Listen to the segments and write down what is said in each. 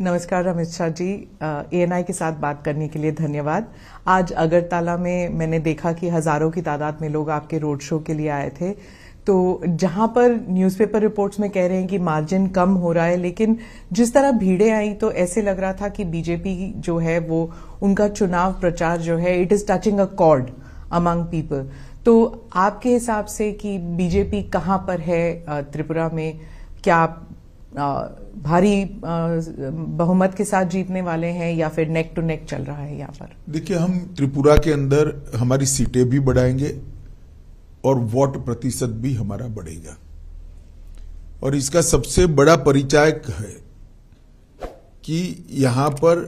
नमस्कार अमित शाह जी, ANI के साथ बात करने के लिए धन्यवाद। आज अगरतला में मैंने देखा कि हजारों की तादाद में लोग आपके रोड शो के लिए आए थे। तो जहां पर न्यूज़पेपर रिपोर्ट्स में कह रहे हैं कि मार्जिन कम हो रहा है, लेकिन जिस तरह भीड़ें आई तो ऐसे लग रहा था कि बीजेपी जो है वो उनका चुनाव प्रचार जो है it is touching a cord among people. तो आपके हिसाब से कि बीजेपी कहां पर है त्रिपुरा में, क्या भारी बहुमत के साथ जीतने वाले हैं या फिर नेक टू नेक चल रहा है यहाँ पर? देखिए, हम त्रिपुरा के अंदर हमारी सीटें भी बढ़ाएंगे और वोट प्रतिशत भी हमारा बढ़ेगा। और इसका सबसे बड़ा परिचायक है कि यहां पर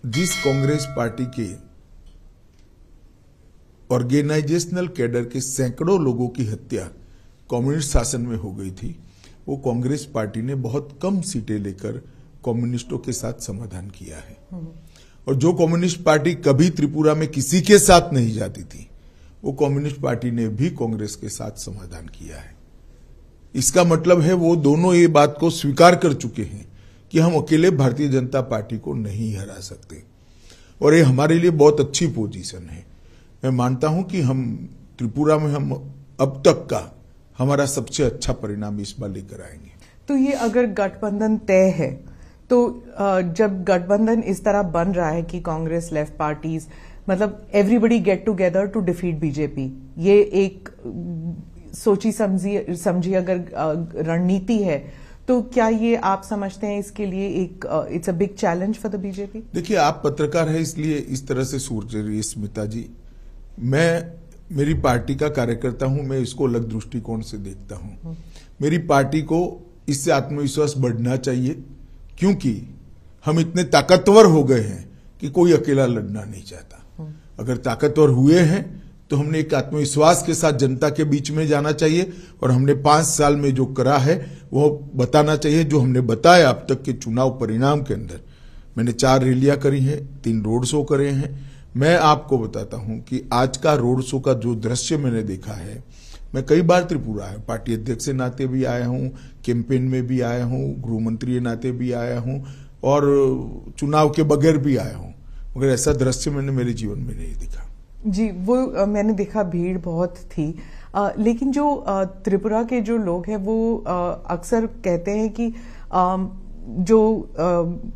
जिस कांग्रेस पार्टी के ऑर्गेनाइजेशनल कैडर के सैकड़ों लोगों की हत्या कम्युनिस्ट शासन में हो गई थी, वो कांग्रेस पार्टी ने बहुत कम सीटें लेकर कम्युनिस्टों के साथ समाधान किया है। और जो कम्युनिस्ट पार्टी कभी त्रिपुरा में किसी के साथ नहीं जाती थी, वो कम्युनिस्ट पार्टी ने भी कांग्रेस के साथ समाधान किया है। इसका मतलब है वो दोनों ये बात को स्वीकार कर चुके हैं कि हम अकेले भारतीय जनता पार्टी को नहीं हरा सकते, और ये हमारे लिए बहुत अच्छी पोजीशन है। मैं मानता हूं कि हम त्रिपुरा में हम अब तक का हमारा सबसे अच्छा परिणाम इस बार लेकर आएंगे। तो ये अगर गठबंधन तय है, तो जब गठबंधन इस तरह बन रहा है कि कांग्रेस, लेफ्ट पार्टीज, मतलब everybody get together to defeat BJP, ये एक सोची समझी अगर रणनीति है, तो क्या ये आप समझते हैं इसके लिए एक it's a big challenge for the BJP? देखिए, आप पत्रकार हैं इसलिए इस तरह से सोच रही है स्मिता जी। मेरी पार्टी का कार्यकर्ता हूं, मैं इसको अलग दृष्टिकोण से देखता हूं। मेरी पार्टी को इससे आत्मविश्वास बढ़ना चाहिए, क्योंकि हम इतने ताकतवर हो गए हैं कि कोई अकेला लड़ना नहीं चाहता। अगर ताकतवर हुए हैं तो हमने एक आत्मविश्वास के साथ जनता के बीच में जाना चाहिए, और हमने 5 साल में जो करा है वो बताना चाहिए। जो हमने बताया अब तक के चुनाव परिणाम के अंदर, मैंने 4 रैलियां करी हैं, 3 रोड शो करे हैं। मैं आपको बताता हूं कि आज का रोड शो का जो दृश्य मैंने देखा है, मैं कई बार त्रिपुरा है, पार्टी अध्यक्ष के नाते भी आया हूं, कैंपेन में भी आया हूं, गृह मंत्री के नाते भी आया हूं, और चुनाव के बगैर भी आया हूं, मगर ऐसा दृश्य मैंने मेरे जीवन में नहीं देखा। जी, वो मैंने देखा, भीड़ बहुत थी। लेकिन जो त्रिपुरा के जो लोग हैं वो अक्सर कहते हैं कि जो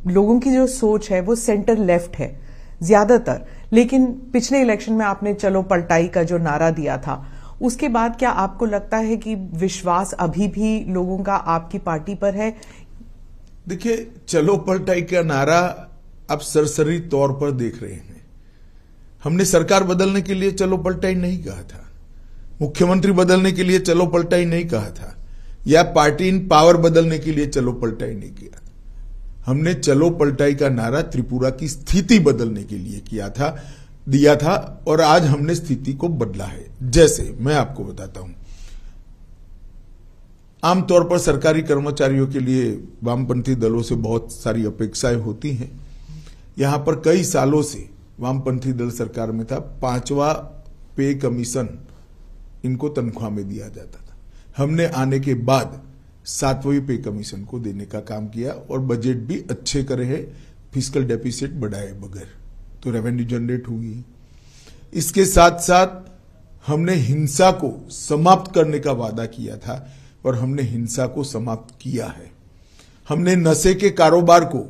लोगों की जो सोच है वो सेंटर लेफ्ट है ज्यादातर। लेकिन पिछले इलेक्शन में आपने चलो पलटाई का जो नारा दिया था, उसके बाद क्या आपको लगता है कि विश्वास अभी भी लोगों का आपकी पार्टी पर है? देखिए, चलो पलटाई का नारा आप सरसरी तौर पर देख रहे हैं। हमने सरकार बदलने के लिए चलो पलटाई नहीं कहा था, मुख्यमंत्री बदलने के लिए चलो पलटाई नहीं कहा था, या पार्टी इन पावर बदलने के लिए चलो पलटाई नहीं किया। हमने चलो पलटाई का नारा त्रिपुरा की स्थिति बदलने के लिए दिया था, और आज हमने स्थिति को बदला है। जैसे मैं आपको बताता हूं, आमतौर पर सरकारी कर्मचारियों के लिए वामपंथी दलों से बहुत सारी अपेक्षाएं होती हैं। यहां पर कई सालों से वामपंथी दल सरकार में था, 5वां पे कमीशन इनको तनख्वाह में दिया जाता था। हमने आने के बाद 7वें पे कमीशन को देने का काम किया, और बजट भी अच्छे करे हैं, फिस्कल डेफिसिट बढ़ाए बगैर, तो रेवेन्यू जनरेट हुई। इसके साथ साथ हमने हिंसा को समाप्त करने का वादा किया था, और हमने हिंसा को समाप्त किया है। हमने नशे के कारोबार को,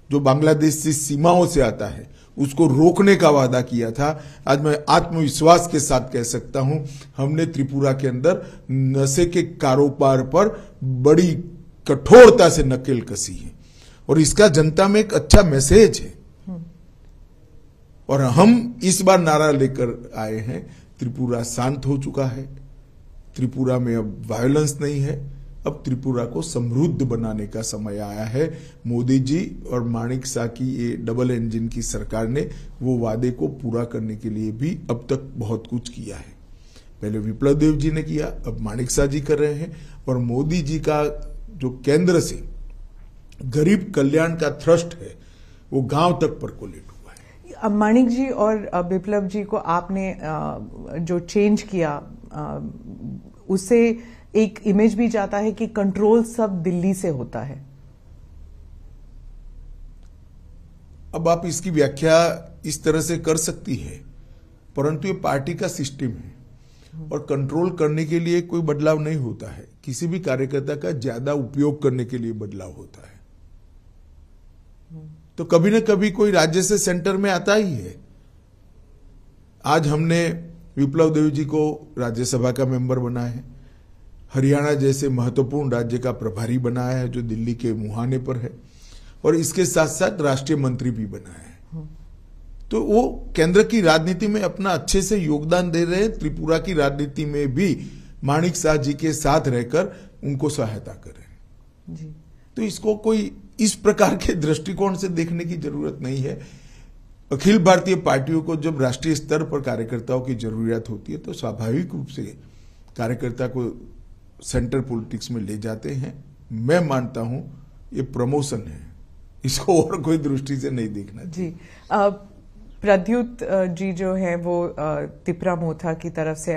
जो बांग्लादेश की सीमाओं से आता है, उसको रोकने का वादा किया था। आज मैं आत्मविश्वास के साथ कह सकता हूं, हमने त्रिपुरा के अंदर नशे के कारोबार पर बड़ी कठोरता से नकेल कसी है, और इसका जनता में एक अच्छा मैसेज है। और हम इस बार नारा लेकर आए हैं, त्रिपुरा शांत हो चुका है, त्रिपुरा में अब वायलेंस नहीं है, अब त्रिपुरा को समृद्ध बनाने का समय आया है। मोदी जी और माणिक शाह की ये डबल इंजन की सरकार ने वो वादे को पूरा करने के लिए भी अब तक बहुत कुछ किया है। पहले विप्लव देव जी ने किया, अब माणिक शाह जी कर रहे हैं, और मोदी जी का जो केंद्र से गरीब कल्याण का थ्रस्ट है वो गांव तक परकोलेट हुआ है। माणिक जी और विप्लव जी को आपने जो चेंज किया, उससे एक इमेज भी जाता है कि कंट्रोल सब दिल्ली से होता है। अब आप इसकी व्याख्या इस तरह से कर सकती है, परंतु ये पार्टी का सिस्टम है और कंट्रोल करने के लिए कोई बदलाव नहीं होता है। किसी भी कार्यकर्ता का ज्यादा उपयोग करने के लिए बदलाव होता है। तो कभी न कभी कोई राज्य से सेंटर में आता ही है। आज हमने विप्लव देव जी को राज्यसभा का मेंबर बनाया है, हरियाणा जैसे महत्वपूर्ण राज्य का प्रभारी बनाया है जो दिल्ली के मुहाने पर है, और इसके साथ साथ राष्ट्रीय मंत्री भी बनाया है। तो वो केंद्र की राजनीति में अपना अच्छे से योगदान दे रहे हैं। त्रिपुरा की राजनीति में भी माणिक शाह जी के साथ रहकर उनको सहायता कर रहे हैं जी। तो इसको कोई इस प्रकार के दृष्टिकोण से देखने की जरूरत नहीं है। अखिल भारतीय पार्टियों को जब राष्ट्रीय स्तर पर कार्यकर्ताओं की जरूरत होती है तो स्वाभाविक रूप से कार्यकर्ता को सेंटर पॉलिटिक्स में ले जाते हैं। मैं मानता हूं ये प्रमोशन है, इसको और कोई दृष्टि से नहीं देखना जी। प्रद्युत जी जो है वो तिपरा मोथा की तरफ से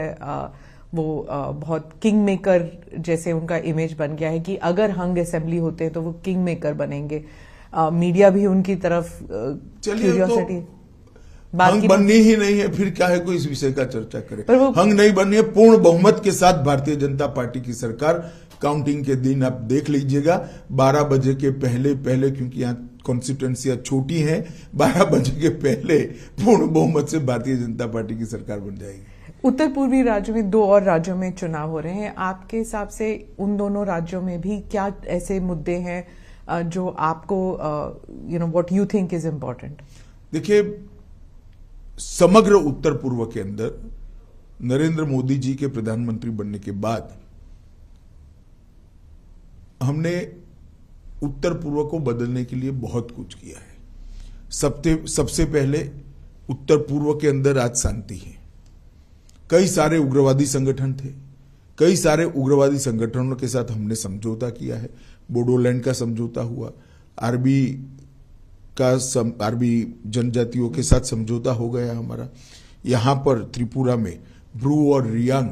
वो बहुत किंग मेकर जैसे उनका इमेज बन गया है कि अगर हंग असेंबली होते हैं तो वो किंग मेकर बनेंगे। मीडिया भी उनकी तरफ क्यूरियोसिटी हंग बननी ही नहीं है, फिर क्या है कोई इस विषय का चर्चा करे। हंग नहीं बननी है, पूर्ण बहुमत के साथ भारतीय जनता पार्टी की सरकार काउंटिंग के दिन आप देख लीजिएगा 12 बजे के पहले क्योंकि यहाँ कॉन्स्टिट्यूएंसियां छोटी हैं, 12 बजे के पहले पूर्ण बहुमत से भारतीय जनता पार्टी की सरकार बन जाएगी। उत्तर पूर्वी राज्यों में 2 और राज्यों में चुनाव हो रहे हैं। आपके हिसाब से उन दोनों राज्यों में भी क्या ऐसे मुद्दे हैं जो आपको what you think is important? देखिए, समग्र उत्तर पूर्व के अंदर नरेंद्र मोदी जी के प्रधानमंत्री बनने के बाद हमने उत्तर पूर्व को बदलने के लिए बहुत कुछ किया है। सबसे पहले उत्तर पूर्व के अंदर आज शांति है। कई सारे उग्रवादी संगठन थे, कई सारे उग्रवादी संगठनों के साथ हमने समझौता किया है। बोडोलैंड का समझौता हुआ, आरबी जनजातियों के साथ समझौता हो गया हमारा। यहां पर त्रिपुरा में ब्रू और रियांग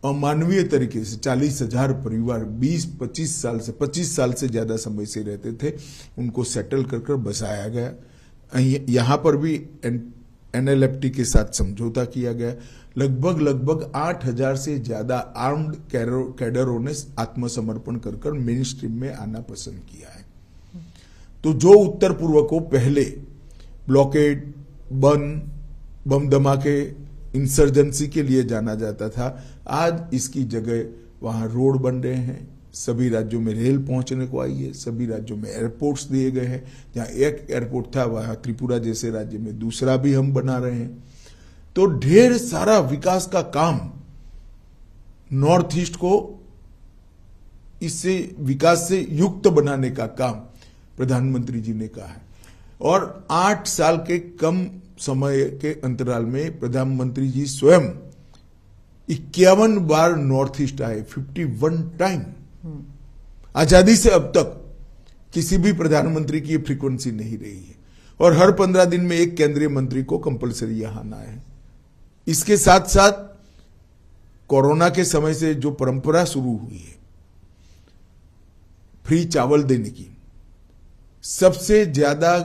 अमानवीय तरीके से 40,000 परिवार 25 साल से ज्यादा समय से रहते थे, उनको सेटल कर बसाया गया। यहां पर भी NLFT के साथ समझौता किया गया। लगभग 8,000 से ज्यादा आर्म्ड कैडरों ने आत्मसमर्पण कर मेन स्ट्रीम में आना पसंद किया है। तो जो उत्तर पूर्व को पहले ब्लॉकेड, बम धमाके, इंसर्जेंसी के लिए जाना जाता था, आज इसकी जगह वहां रोड बन रहे हैं। सभी राज्यों में रेल पहुंचने को आई है, सभी राज्यों में एयरपोर्ट्स दिए गए हैं। जहां एक एयरपोर्ट था वहां त्रिपुरा जैसे राज्य में दूसरा भी हम बना रहे हैं। तो ढेर सारा विकास का काम नॉर्थ ईस्ट को इससे विकास से युक्त बनाने का काम प्रधानमंत्री जी ने कहा है। और 8 साल के कम समय के अंतराल में प्रधानमंत्री जी स्वयं 51 बार नॉर्थ ईस्ट आए, 51 टाइम। आजादी से अब तक किसी भी प्रधानमंत्री की फ्रीक्वेंसी नहीं रही है। और हर 15 दिन में एक केंद्रीय मंत्री को कंपलसरी यहां आना है। इसके साथ साथ कोरोना के समय से जो परंपरा शुरू हुई है फ्री चावल देने की, सबसे ज्यादा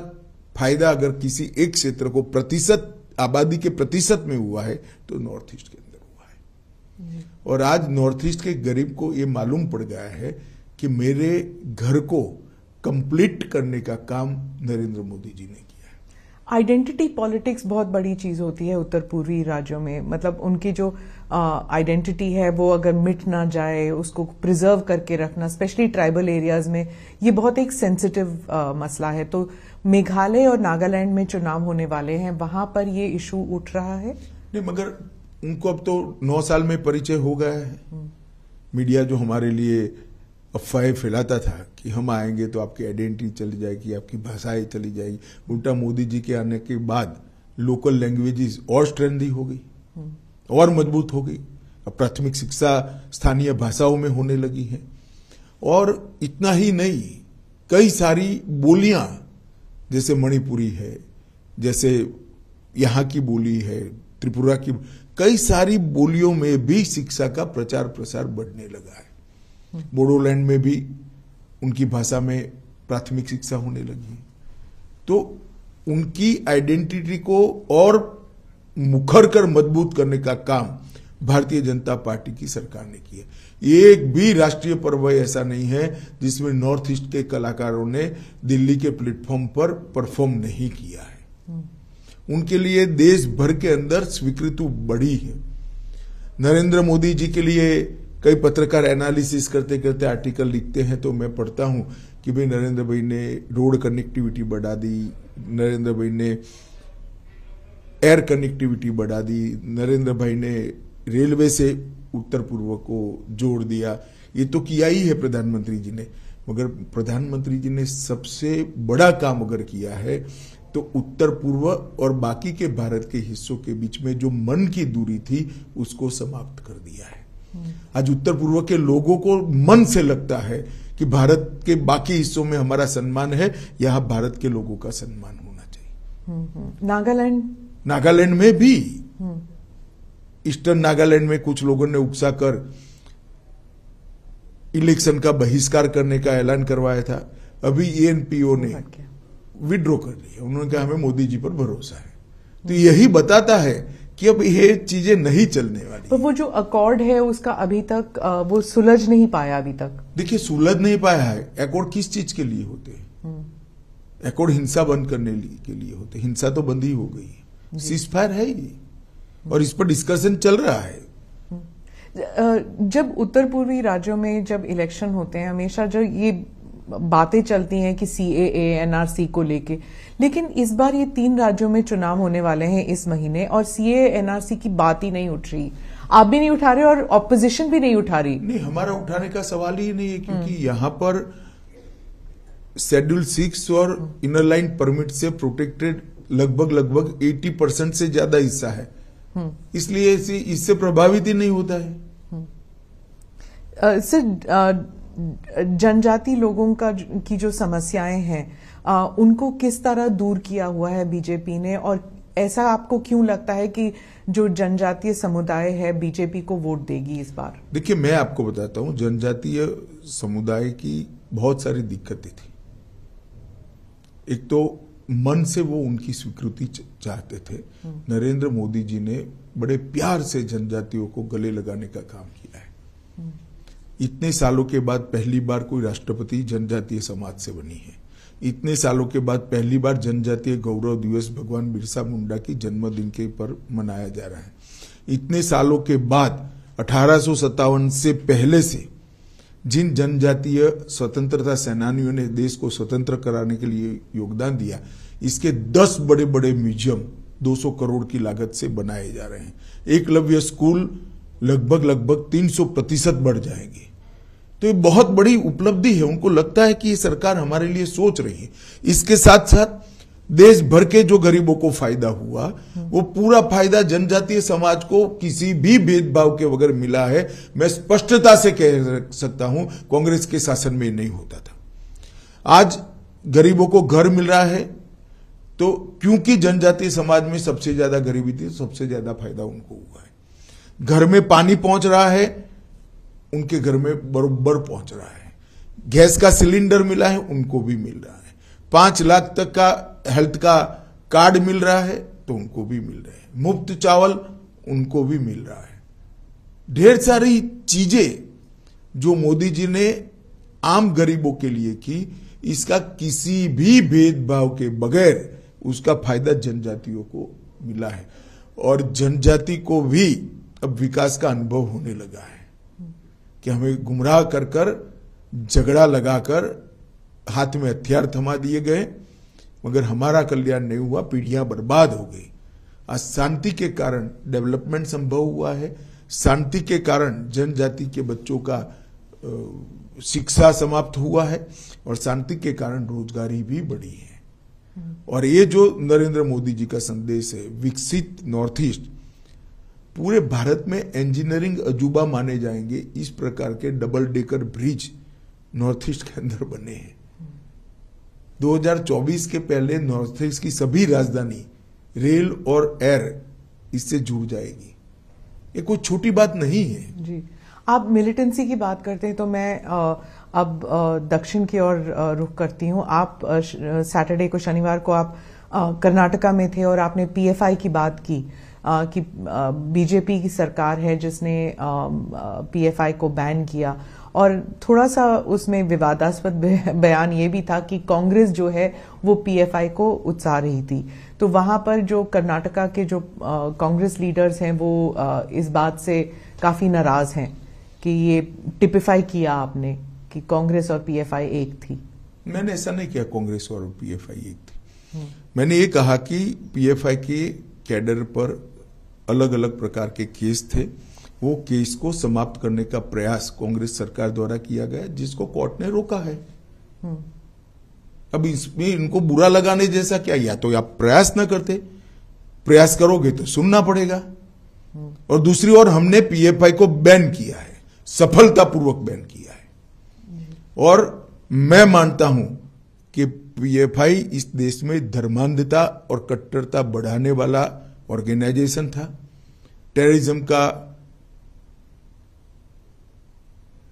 फायदा अगर किसी एक क्षेत्र को प्रतिशत आबादी के प्रतिशत में हुआ है तो नॉर्थ ईस्ट के अंदर हुआ है। और आज नॉर्थ ईस्ट के गरीब को यह मालूम पड़ गया है कि मेरे घर को कंप्लीट करने का काम नरेंद्र मोदी जी ने किया है। आइडेंटिटी पॉलिटिक्स बहुत बड़ी चीज होती है उत्तर पूर्वी राज्यों में। मतलब उनकी जो आइडेंटिटी है वो अगर मिट ना जाए, उसको प्रिजर्व करके रखना, स्पेशली ट्राइबल एरियाज में, ये बहुत एक सेंसिटिव मसला है। तो मेघालय और नागालैंड में चुनाव होने वाले हैं, वहां पर ये इशू उठ रहा है? नहीं, मगर उनको अब तो 9 साल में परिचय हो गया है। मीडिया जो हमारे लिए अफवाहें फैलाता था कि हम आएंगे तो आपकी आइडेंटिटी चली जाएगी, आपकी भाषाएं चली जाएगी, उल्टा मोदी जी के आने के बाद लोकल लैंग्वेजेस और स्ट्रेंथी हो गई और मजबूत हो गई। अब प्राथमिक शिक्षा स्थानीय भाषाओं में होने लगी है। और इतना ही नहीं, कई सारी बोलियां, जैसे मणिपुरी है, जैसे यहाँ की बोली है, त्रिपुरा की, कई सारी बोलियों में भी शिक्षा का प्रचार प्रसार बढ़ने लगा है। बोडोलैंड में भी उनकी भाषा में प्राथमिक शिक्षा होने लगी है। तो उनकी आइडेंटिटी को और मुखर कर मजबूत करने का काम भारतीय जनता पार्टी की सरकार ने किया। एक भी राष्ट्रीय पर्व ऐसा नहीं है जिसमें नॉर्थ ईस्ट के कलाकारों ने दिल्ली के प्लेटफॉर्म पर परफॉर्म नहीं किया है। उनके लिए देश भर के अंदर स्वीकृति बढ़ी है। नरेंद्र मोदी जी के लिए कई पत्रकार एनालिसिस करते करते आर्टिकल लिखते हैं तो मैं पढ़ता हूं कि भाई नरेंद्र भाई ने रोड कनेक्टिविटी बढ़ा दी, नरेंद्र भाई ने एयर कनेक्टिविटी बढ़ा दी, नरेंद्र भाई ने रेलवे से उत्तर पूर्व को जोड़ दिया। ये तो किया ही है प्रधानमंत्री जी ने, मगर प्रधानमंत्री जी ने सबसे बड़ा काम अगर किया है तो उत्तर पूर्व और बाकी के भारत के हिस्सों के बीच में जो मन की दूरी थी उसको समाप्त कर दिया है। आज उत्तर पूर्व के लोगों को मन से लगता है कि भारत के बाकी हिस्सों में हमारा सम्मान है, यहां भारत के लोगों का सम्मान होना चाहिए। नागालैंड में भी ईस्टर्न नागालैंड में कुछ लोगों ने उकसाकर इलेक्शन का बहिष्कार करने का ऐलान करवाया था। अभी एएनपीओ ने विड्रॉ कर लिया। उन्होंने कहा हमें मोदी जी पर भरोसा है। तो यही बताता है कि अब ये चीजें नहीं चलने वाली। तो वो जो अकॉर्ड है उसका अभी तक वो सुलझ नहीं पाया अभी तक। देखिए, सुलझ नहीं पाया है। अकॉर्ड किस चीज के लिए होते हैं? अकॉर्ड हिंसा बंद करने के लिए होते। हिंसा तो बंद ही हो गई है, सीजफायर है ही, और इस पर डिस्कशन चल रहा है। जब उत्तर पूर्वी राज्यों में जब इलेक्शन होते हैं हमेशा जो ये बातें चलती हैं कि सीएए एनआरसी को लेके, लेकिन इस बार ये 3 राज्यों में चुनाव होने वाले हैं इस महीने और सीएए एनआरसी की बात ही नहीं उठ रही। आप भी नहीं उठा रहे और ऑपोजिशन भी नहीं उठा रही। नहीं, हमारा उठाने का सवाल ही नहीं है, क्योंकि यहां पर शेड्यूल 6 और इनर लाइन परमिट से प्रोटेक्टेड लगभग 80% से ज्यादा हिस्सा है, इसलिए इससे प्रभावित ही नहीं होता है। सर, जनजाति लोगों की जो समस्याएं हैं उनको किस तरह दूर किया हुआ है बीजेपी ने, और ऐसा आपको क्यों लगता है कि जो जनजातीय समुदाय है बीजेपी को वोट देगी इस बार? देखिए, मैं आपको बताता हूं, जनजातीय समुदाय की बहुत सारी दिक्कतें थी। एक तो मन से वो उनकी स्वीकृति चाहते थे। नरेंद्र मोदी जी ने बड़े प्यार से जनजातियों को गले लगाने का काम किया है। इतने सालों के बाद पहली बार कोई राष्ट्रपति जनजातीय समाज से बनी है। इतने सालों के बाद पहली बार जनजातीय गौरव दिवस भगवान बिरसा मुंडा की जन्मदिन के पर मनाया जा रहा है। इतने सालों के बाद 1857 से पहले से जिन जनजातीय स्वतंत्रता सेनानियों ने देश को स्वतंत्र कराने के लिए योगदान दिया, इसके 10 बड़े बड़े म्यूजियम 200 करोड़ की लागत से बनाए जा रहे हैं। एकलव्य स्कूल लगभग 300% बढ़ जाएंगे। तो ये बहुत बड़ी उपलब्धि है। उनको लगता है कि ये सरकार हमारे लिए सोच रही है। इसके साथ साथ देश भर के जो गरीबों को फायदा हुआ, वो पूरा फायदा जनजातीय समाज को किसी भी भेदभाव के बगैर मिला है। मैं स्पष्टता से कह सकता हूं, कांग्रेस के शासन में नहीं होता था। आज गरीबों को घर मिल रहा है, तो क्योंकि जनजातीय समाज में सबसे ज्यादा गरीबी थी, सबसे ज्यादा फायदा उनको हुआ है। घर में पानी पहुंच रहा है, उनके घर में बरोबर पहुंच रहा है। गैस का सिलेंडर मिला है, उनको भी मिल रहा है। 5 लाख तक का हेल्थ का कार्ड मिल रहा है, तो उनको भी मिल रहा है। मुफ्त चावल उनको भी मिल रहा है। ढेर सारी चीजें जो मोदी जी ने आम गरीबों के लिए की, इसका किसी भी भेदभाव के बगैर उसका फायदा जनजातियों को मिला है। और जनजाति को भी अब विकास का अनुभव होने लगा है कि हमें गुमराह कर झगड़ा लगाकर हाथ में हथियार थमा दिए गए, मगर हमारा कल्याण नहीं हुआ, पीढ़ियां बर्बाद हो गई। आज शांति के कारण डेवलपमेंट संभव हुआ है। शांति के कारण जनजाति के बच्चों का शिक्षा समाप्त हुआ है, और शांति के कारण रोजगारी भी बढ़ी है। और ये जो नरेंद्र मोदी जी का संदेश है, विकसित नॉर्थ ईस्ट, पूरे भारत में इंजीनियरिंग अजूबा माने जाएंगे। इस प्रकार के double decker bridge north east के अंदर बने हैं। 2024 के पहले नॉर्थ ईस्ट की सभी राजधानी रेल और एयर इससे जुड़ जाएगी। ये कोई छोटी बात नहीं है जी। आप मिलिटेंसी की बात करते हैं तो मैं अब दक्षिण की ओर रुख करती हूँ। आप सैटरडे को, शनिवार को आप कर्नाटका में थे और आपने पीएफआई की बात की कि बीजेपी की सरकार है जिसने पीएफआई को बैन किया, और थोड़ा सा उसमें विवादास्पद बयान ये भी था कि कांग्रेस जो है वो पीएफआई को उकसा रही थी। तो वहां पर जो कर्नाटका के जो कांग्रेस लीडर्स हैं वो इस बात से काफी नाराज हैं कि ये टिपिफाई किया आपने कि कांग्रेस और पीएफआई एक थी। मैंने ऐसा नहीं किया कांग्रेस और पीएफआई एक थी। मैंने ये कहा कि पीएफआई के कैडर पर अलग अलग प्रकार के केस थे, वो केस को समाप्त करने का प्रयास कांग्रेस सरकार द्वारा किया गया जिसको कोर्ट ने रोका है। अब इसमें इनको बुरा लगाने जैसा क्या, या तो आप प्रयास न करते, प्रयास करोगे तो सुनना पड़ेगा। और दूसरी ओर हमने पीएफआई को बैन किया है, सफलतापूर्वक बैन किया है। और मैं मानता हूं कि पीएफआई इस देश में धर्मांधता और कट्टरता बढ़ाने वाला ऑर्गेनाइजेशन था। टेररिज्म का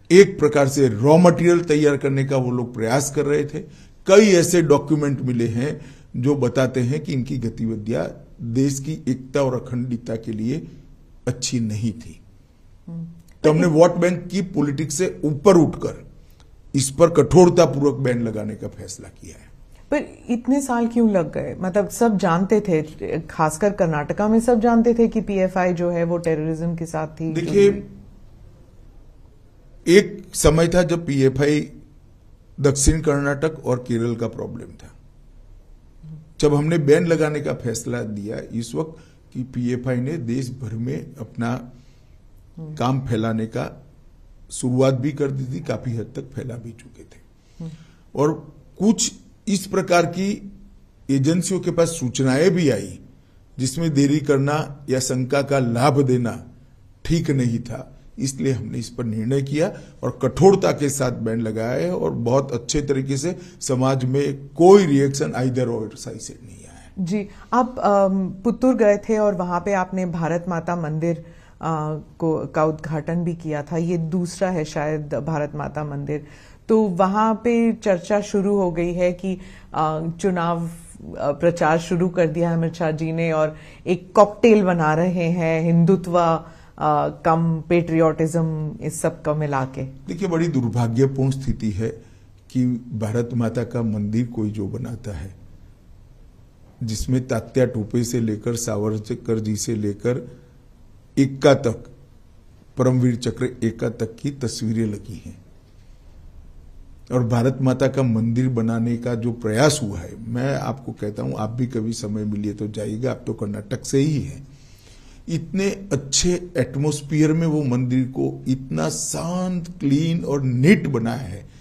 एक प्रकार से रॉ मटेरियल तैयार करने का वो लोग प्रयास कर रहे थे। कई ऐसे डॉक्यूमेंट मिले हैं जो बताते हैं कि इनकी गतिविधियां देश की एकता और अखंडता के लिए अच्छी नहीं थी। तो हमने वोट बैंक की पॉलिटिक्स से ऊपर उठकर इस पर कठोरतापूर्वक बैन लगाने का फैसला किया है। पर इतने साल क्यों लग गए? मतलब सब जानते थे, खासकर कर्नाटका में सब जानते थे कि पीएफआई जो है वो टेररिज्म के साथ थी। देखिए, एक समय था जब पीएफआई दक्षिण कर्नाटक और केरल का प्रॉब्लम था। जब हमने बैन लगाने का फैसला दिया इस वक्त कि पीएफआई ने देश भर में अपना काम फैलाने का शुरुआत भी कर दी थी, काफी हद तक फैला भी चुके थे। और कुछ इस प्रकार की एजेंसियों के पास सूचनाएं भी आई जिसमें देरी करना या शंका का लाभ देना ठीक नहीं था। इसलिए हमने इस पर निर्णय किया और कठोरता के साथ बैन लगाया है, और बहुत अच्छे तरीके से समाज में कोई रिएक्शन आइदर और साइड से नहीं आया है। जी, आप पुत्तूर गए थे और वहां पे आपने भारत माता मंदिर का उद्घाटन भी किया था। ये दूसरा है शायद भारत माता मंदिर। तो वहां पे चर्चा शुरू हो गई है कि चुनाव प्रचार शुरू कर दिया है अमित शाह जी ने और एक कॉकटेल बना रहे हैं, हिंदुत्व कम पेट्रियोटिज्म, इस सब का मिला के। देखिए, बड़ी दुर्भाग्यपूर्ण स्थिति है कि भारत माता का मंदिर कोई जो बनाता है जिसमें तात्या टोपे से लेकर सावरकर जी से लेकर एक्का तक, परमवीर चक्र एक्का तक की तस्वीरें लगी हैं, और भारत माता का मंदिर बनाने का जो प्रयास हुआ है, मैं आपको कहता हूं, आप भी कभी समय मिलिए तो जाइएगा, आप तो कर्नाटक से ही हैं। इतने अच्छे एटमॉस्फेयर में वो मंदिर को इतना शांत, क्लीन और नीट बनाया है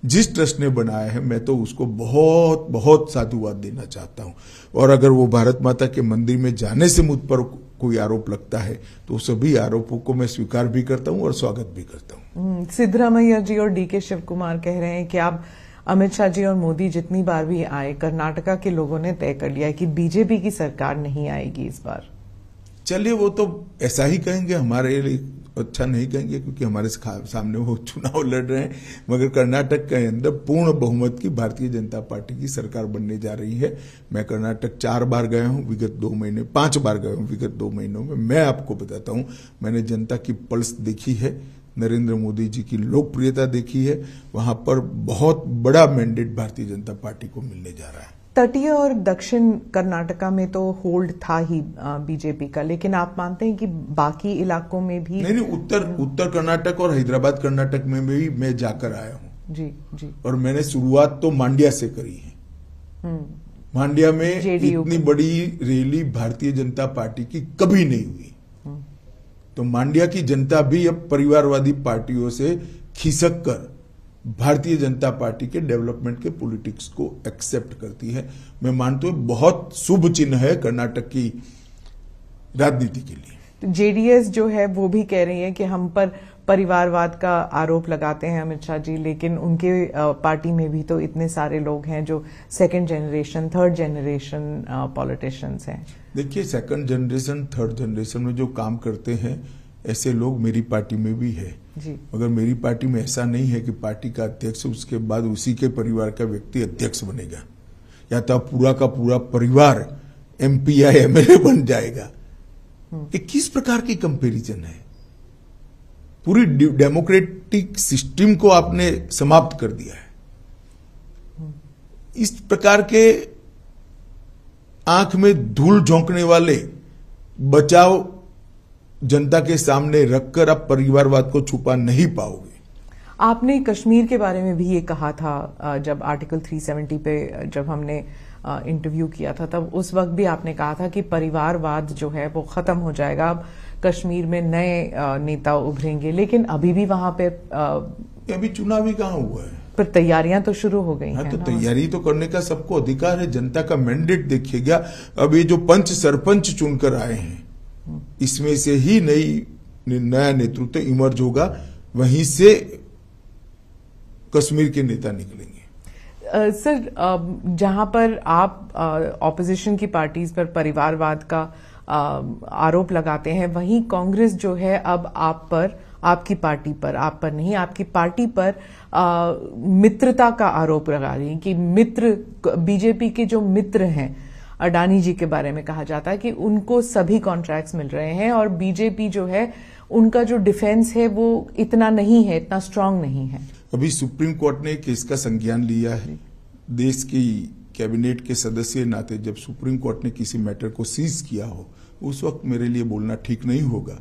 जिस ट्रस्ट ने बनाया है, मैं तो उसको बहुत बहुत साधुवाद देना चाहता हूं। और अगर वो भारत माता के मंदिर में जाने से मुझ पर कोई आरोप लगता है तो सभी आरोपों को मैं स्वीकार भी करता हूं और स्वागत भी करता हूं। सिद्धरामैया जी और डीके शिव कुमार कह रहे हैं कि आप अमित शाह जी और मोदी जितनी बार भी आए, कर्नाटका के लोगों ने तय कर लिया है कि बीजेपी की सरकार नहीं आएगी इस बार। चलिए, वो तो ऐसा ही कहेंगे, हमारे लिए अच्छा नहीं कहेंगे क्योंकि हमारे सामने वो चुनाव लड़ रहे हैं। मगर कर्नाटक के अंदर पूर्ण बहुमत की भारतीय जनता पार्टी की सरकार बनने जा रही है। मैं कर्नाटक 4 बार गया हूं विगत 2 महीने, 5 बार गया हूं विगत 2 महीनों में। मैं आपको बताता हूं, मैंने जनता की पल्स देखी है, नरेंद्र मोदी जी की लोकप्रियता देखी है। वहां पर बहुत बड़ा मैंडेट भारतीय जनता पार्टी को मिलने जा रहा है। तटीय और दक्षिण कर्नाटका में तो होल्ड था ही बीजेपी का, लेकिन आप मानते हैं कि बाकी इलाकों में भी? नहीं, उत्तर कर्नाटक और हैदराबाद कर्नाटक में भी मैं जाकर आया हूं। जी जी। और मैंने शुरुआत तो मांड्या से करी है। मांड्या में इतनी बड़ी रैली भारतीय जनता पार्टी की कभी नहीं हुई। तो मांड्या की जनता भी अब परिवारवादी पार्टियों से खिसक कर भारतीय जनता पार्टी के डेवलपमेंट के पॉलिटिक्स को एक्सेप्ट करती है। मैं मानता हूं बहुत शुभ चिन्ह है कर्नाटक की राजनीति के लिए। तो जेडीएस जो है वो भी कह रही है कि हम पर परिवारवाद का आरोप लगाते हैं अमित शाह जी, लेकिन उनके पार्टी में भी तो इतने सारे लोग हैं जो 2nd generation 3rd generation politicians हैं। देखिए, 2nd जनरेशन 3rd जनरेशन में जो काम करते हैं ऐसे लोग मेरी पार्टी में भी है जी। मगर मेरी पार्टी में ऐसा नहीं है कि पार्टी का अध्यक्ष उसके बाद उसी के परिवार का व्यक्ति अध्यक्ष बनेगा या तो पूरा का पूरा परिवार एमपी या एमएलए बन जाएगा। ये किस प्रकार की कंपैरिजन है? पूरी डेमोक्रेटिक सिस्टम को आपने समाप्त कर दिया है। इस प्रकार के आंख में धूल झोंकने वाले बचाव जनता के सामने रखकर आप परिवारवाद को छुपा नहीं पाओगे। आपने कश्मीर के बारे में भी ये कहा था जब आर्टिकल 370 पे जब हमने इंटरव्यू किया था, तब उस वक्त भी आपने कहा था कि परिवारवाद जो है वो खत्म हो जाएगा, अब कश्मीर में नए नेता उभरेंगे। लेकिन अभी भी वहां पे अभी चुनाव ही कहां हुआ है? पर तैयारियां तो शुरू हो गई हैं। तो तैयारी तो करने का सबको अधिकार है। जनता का मैंडेट देखिएगा। अब ये जो पंच सरपंच चुनकर आए हैं, इसमें से ही नया नेतृत्व इमर्ज होगा, वहीं से कश्मीर के नेता निकलेंगे। सर, जहां पर आप ऑपोजिशन की पार्टीज पर परिवारवाद का आरोप लगाते हैं, वहीं कांग्रेस जो है अब आप पर, आपकी पार्टी पर, आप पर नहीं, आपकी पार्टी पर मित्रता का आरोप लगा रही है कि मित्र, बीजेपी के जो मित्र हैं, अडानी जी के बारे में कहा जाता है कि उनको सभी कॉन्ट्रैक्ट्स मिल रहे हैं और बीजेपी जो है उनका जो डिफेंस है वो इतना नहीं है, इतना स्ट्रांग नहीं है। अभी सुप्रीम कोर्ट ने केस का संज्ञान लिया है। देश की कैबिनेट के सदस्य नाते जब सुप्रीम कोर्ट ने किसी मैटर को सीज किया हो, उस वक्त मेरे लिए बोलना ठीक नहीं होगा,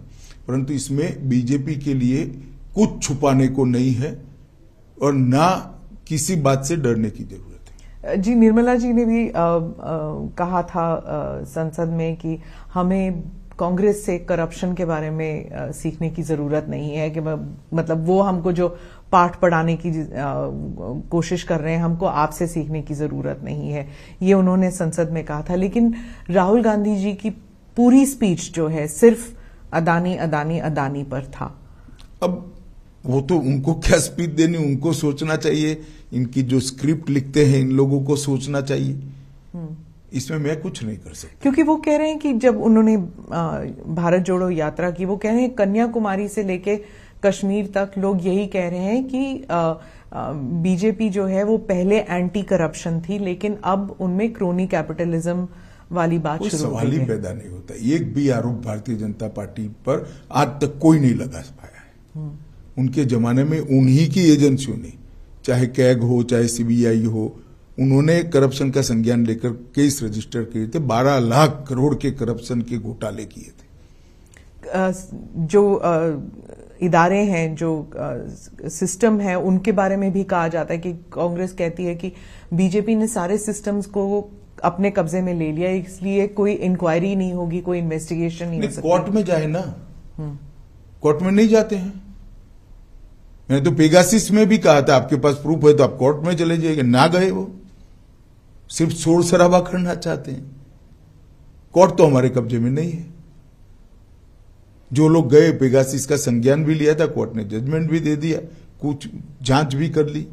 परंतु इसमें बीजेपी के लिए कुछ छुपाने को नहीं है और ना किसी बात से डरने की जरूरत है। जी, निर्मला जी ने भी कहा था संसद में कि हमें कांग्रेस से करप्शन के बारे में सीखने की जरूरत नहीं है, कि मतलब वो हमको जो पाठ पढ़ाने की कोशिश कर रहे हैं, हमको आपसे सीखने की जरूरत नहीं है, ये उन्होंने संसद में कहा था। लेकिन राहुल गांधी जी की पूरी स्पीच जो है सिर्फ अदानी अदानी अदानी पर था। अब वो तो उनको क्या स्पीच देनी, उनको सोचना चाहिए। इनकी जो स्क्रिप्ट लिखते हैं इन लोगों को सोचना चाहिए। इसमें मैं कुछ नहीं कर सकता, क्योंकि वो कह रहे हैं कि जब उन्होंने भारत जोड़ो यात्रा की, वो कह रहे हैं कन्याकुमारी से लेके कश्मीर तक लोग यही कह रहे हैं कि बीजेपी जो है वो पहले एंटी करप्शन थी, लेकिन अब उनमें क्रोनी कैपिटलिज्म वाली बात शुरू हो गई है। सवाल ही पैदा नहीं होता। एक भी आरोप भारतीय जनता पार्टी पर आज तक कोई नहीं लगा पाया है। उनके जमाने में उन्हीं की एजेंसियों ने, चाहे कैग हो चाहे सीबीआई हो, उन्होंने करप्शन का संज्ञान लेकर केस रजिस्टर किए थे। 12 लाख करोड़ के करप्शन के घोटाले किए थे। जो इदारे हैं, जो सिस्टम है, उनके बारे में भी कहा जाता है कि कांग्रेस कहती है कि बीजेपी ने सारे सिस्टम्स को अपने कब्जे में ले लिया, इसलिए कोई इंक्वायरी नहीं होगी, कोई इन्वेस्टिगेशन नहीं हो सकती। कोर्ट में जाए ना, कोर्ट में नहीं जाते हैं। मैंने तो पेगासिस में भी कहा था आपके पास प्रूफ है तो आप कोर्ट में चले जाइए, ना गए। वो सिर्फ शोर शराबा करना चाहते हैं। कोर्ट तो हमारे कब्जे में नहीं है। जो लोग गए, पेगासिस का संज्ञान भी लिया था, कोर्ट ने जजमेंट भी दे दिया, कुछ जांच भी कर ली।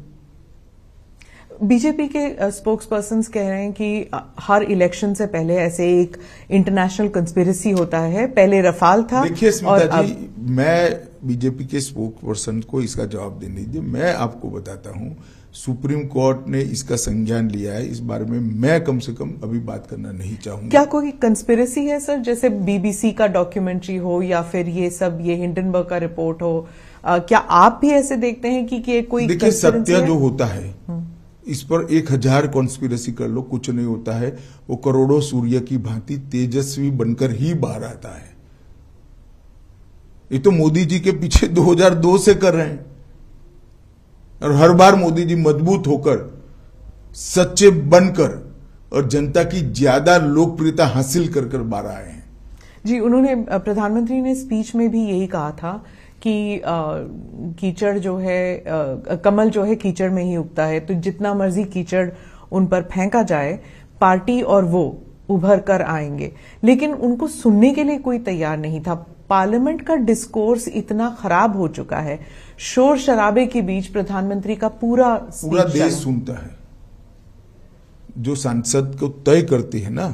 बीजेपी के स्पोक्स पर्सन कह रहे हैं कि हर इलेक्शन से पहले ऐसे एक इंटरनेशनल कंस्पिरेसी होता है, पहले रफाल था। देखिए स्मिता जी, मैं बीजेपी के स्पोक्स पर्सन को इसका जवाब देने दीजिए। मैं आपको बताता हूं, सुप्रीम कोर्ट ने इसका संज्ञान लिया है। इस बारे में मैं कम से कम अभी बात करना नहीं चाहूंगा। क्या कोई कंस्पिरेसी है सर, जैसे बीबीसी का डॉक्यूमेंट्री हो या फिर ये सब, ये हिंडनबर्ग का रिपोर्ट हो, क्या आप भी ऐसे देखते हैं कि कोई? देखिए, सत्य जो होता है इस पर 1000 कॉन्स्पिरेसी कर लो, कुछ नहीं होता है। वो करोड़ों सूर्य की भांति तेजस्वी बनकर ही बाहर आता है। ये तो मोदी जी के पीछे 2002 से कर रहे हैं और हर बार मोदी जी मजबूत होकर, सच्चे बनकर और जनता की ज्यादा लोकप्रियता हासिल कर बाहर आए हैं। जी, उन्होंने, प्रधानमंत्री ने स्पीच में भी यही कहा था कि कीचड़ जो है, कमल जो है कीचड़ में ही उगता है, तो जितना मर्जी कीचड़ उन पर फेंका जाए, पार्टी और वो उभर कर आएंगे। लेकिन उनको सुनने के लिए कोई तैयार नहीं था। पार्लियामेंट का डिस्कोर्स इतना खराब हो चुका है, शोर शराबे के बीच प्रधानमंत्री का पूरा देश सुनता है। जो सांसद को तय करती है ना,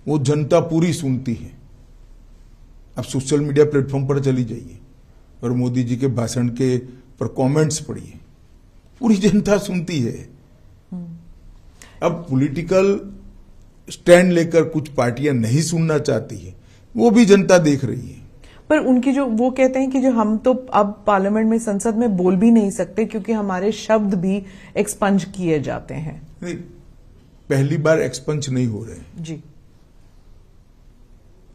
वो जनता पूरी सुनती है। अब सोशल मीडिया प्लेटफॉर्म पर चली जाइए और मोदी जी के भाषण के पर कमेंट्स पढ़िए, पूरी जनता सुनती है। अब पॉलिटिकल स्टैंड लेकर कुछ पार्टियां नहीं सुनना चाहती है, वो भी जनता देख रही है। पर उनकी जो वो कहते हैं कि जो हम तो अब पार्लियामेंट में, संसद में बोल भी नहीं सकते क्योंकि हमारे शब्द भी एक्सपंज किए जाते हैं। नहीं, पहली बार एक्सपंज नहीं हो रहे जी।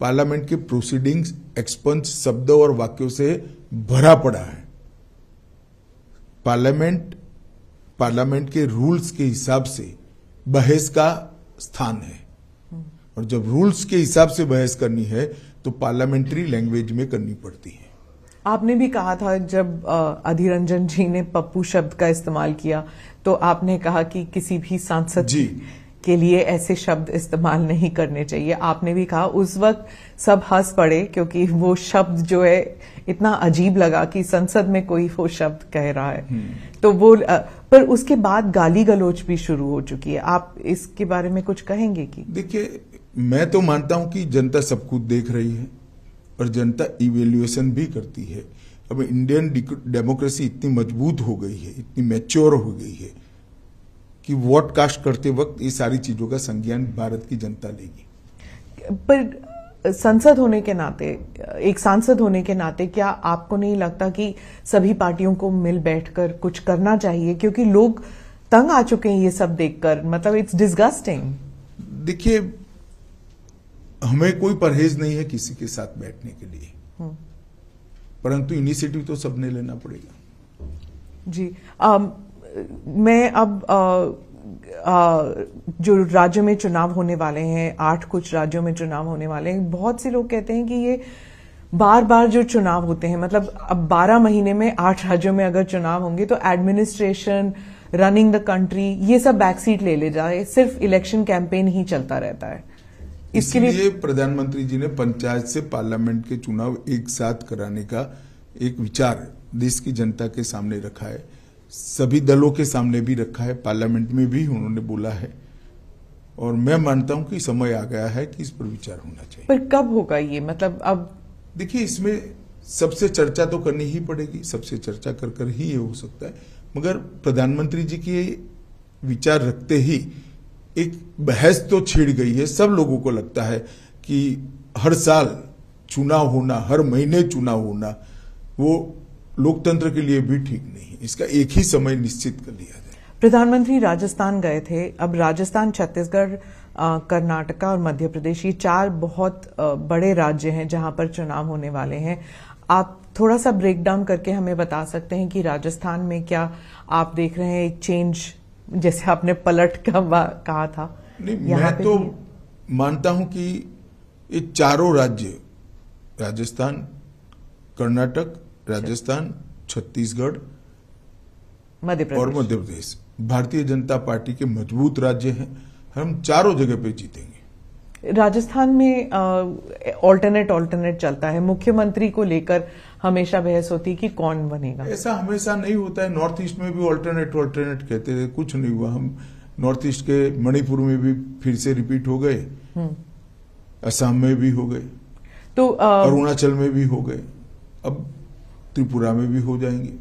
पार्लियामेंट के प्रोसीडिंग्स एक्सपंज शब्दों और वाक्यों से भरा पड़ा है। पार्लियामेंट के रूल्स के हिसाब से बहस का स्थान है, और जब रूल्स के हिसाब से बहस करनी है तो पार्लियामेंट्री लैंग्वेज में करनी पड़ती है। आपने भी कहा था जब अधीर रंजन जी ने पप्पू शब्द का इस्तेमाल किया तो आपने कहा कि किसी भी सांसद के लिए ऐसे शब्द इस्तेमाल नहीं करने चाहिए। आपने भी कहा उस वक्त सब हंस पड़े क्योंकि वो शब्द जो है इतना अजीब लगा कि संसद में कोई वो शब्द कह रहा है। तो वो पर उसके बाद गाली गलौज भी शुरू हो चुकी है। आप इसके बारे में कुछ कहेंगे? कि देखिए, मैं तो मानता हूं कि जनता सब कुछ देख रही है और जनता इवेल्युएशन भी करती है। अब इंडियन डेमोक्रेसी इतनी मजबूत हो गई है, इतनी मैच्योर हो गई है कि वोट कास्ट करते वक्त ये सारी चीजों का संज्ञान भारत की जनता लेगी। पर संसद होने के नाते, एक सांसद होने के नाते, क्या आपको नहीं लगता कि सभी पार्टियों को मिल बैठकर कुछ करना चाहिए? क्योंकि लोग तंग आ चुके हैं ये सब देखकर, मतलब इट्स डिस्गस्टिंग। देखिए, हमें कोई परहेज नहीं है किसी के साथ बैठने के लिए, परंतु इनिशिएटिव तो सबने लेना पड़ेगा। जी। मैं अब जो राज्यों में चुनाव होने वाले हैं, 8 कुछ राज्यों में चुनाव होने वाले हैं, बहुत से लोग कहते हैं कि ये बार बार जो चुनाव होते हैं, मतलब अब 12 महीने में 8 राज्यों में अगर चुनाव होंगे तो एडमिनिस्ट्रेशन, रनिंग द कंट्री, ये सब बैकसीट ले जाए, सिर्फ इलेक्शन कैंपेन ही चलता रहता है। इसके लिए प्रधानमंत्री जी ने पंचायत से पार्लियामेंट के चुनाव एक साथ कराने का एक विचार देश की जनता के सामने रखा है, सभी दलों के सामने भी रखा है, पार्लियामेंट में भी उन्होंने बोला है, और मैं मानता हूं कि समय आ गया है कि इस पर विचार होना चाहिए। पर कब होगा ये? मतलब अब देखिए, इसमें सबसे चर्चा तो करनी ही पड़ेगी, सबसे चर्चा कर कर ही ये हो सकता है, मगर प्रधानमंत्री जी के विचार रखते ही एक बहस तो छिड़ गई है। सब लोगों को लगता है कि हर साल चुनाव होना, हर महीने चुनाव होना, वो लोकतंत्र के लिए भी ठीक नहीं है। इसका एक ही समय निश्चित कर लिया जाए। प्रधानमंत्री राजस्थान गए थे। अब राजस्थान, छत्तीसगढ़, कर्नाटका और मध्य प्रदेश, ये 4 बहुत बड़े राज्य हैं जहां पर चुनाव होने वाले हैं। आप थोड़ा सा ब्रेक डाउन करके हमें बता सकते हैं कि राजस्थान में क्या आप देख रहे हैं एक चेंज, जैसे आपने पलट का कहा था? नहीं, मैं तो मानता हूं कि ये चारों राज्य, राजस्थान, कर्नाटक, राजस्थान, छत्तीसगढ़ और मध्य प्रदेश भारतीय जनता पार्टी के मजबूत राज्य हैं। हम चारों जगह पे जीतेंगे। राजस्थान में ऑल्टरनेट चलता है, मुख्यमंत्री को लेकर हमेशा बहस होती है कि कौन बनेगा। ऐसा हमेशा नहीं होता है। नॉर्थ ईस्ट में भी ऑल्टरनेट कहते थे, कुछ नहीं हुआ। हम नॉर्थ ईस्ट के मणिपुर में भी फिर से रिपीट हो गए, असम में भी हो गए, तो अरुणाचल में भी हो गए, अब त्रिपुरा में भी हो जाएंगे।